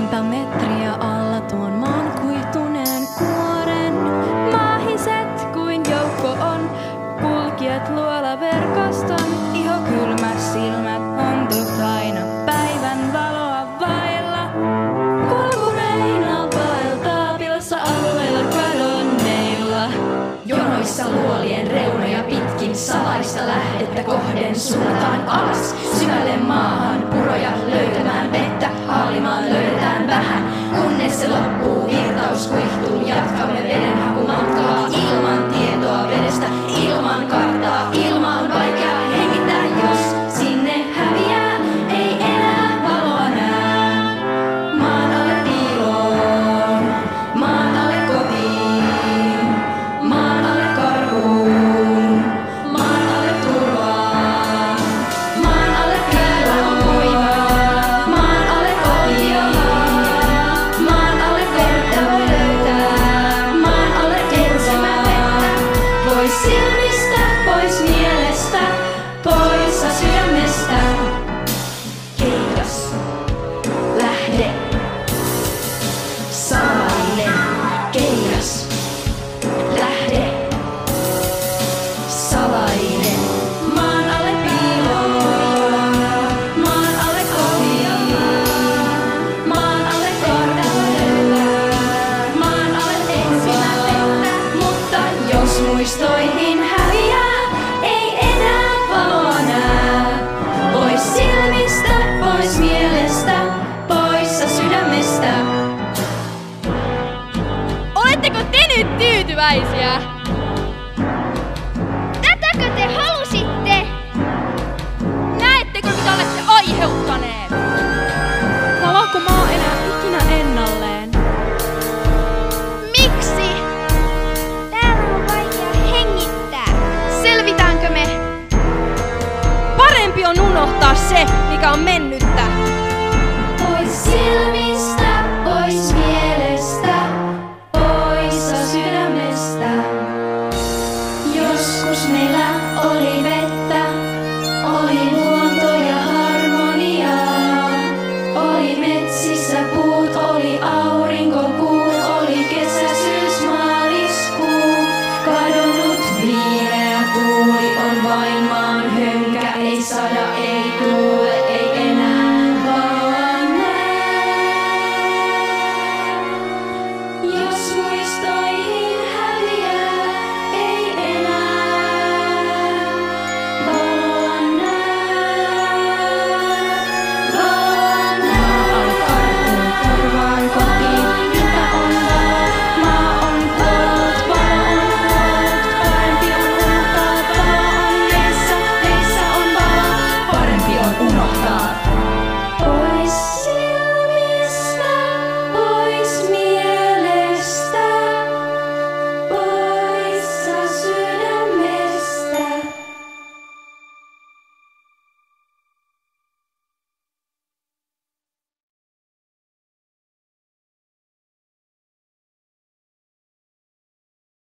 monta metriä alla tuon maan kuihtuneen kuoren. Maahiset kuin joukko on, kulkijat luolaverkoston. Iho kylmä, silmät ontut aina päivän valoa vailla. Kulkureina vaeltaa pilassa alueilla kadonneilla. Jonoissa luolien reunoja pitkin salaista lähdettä kohden suunnataan alas. Syvälle maahan puroja löytämään vettä, haalimaan löydetään vähän, kunnes se loppuu.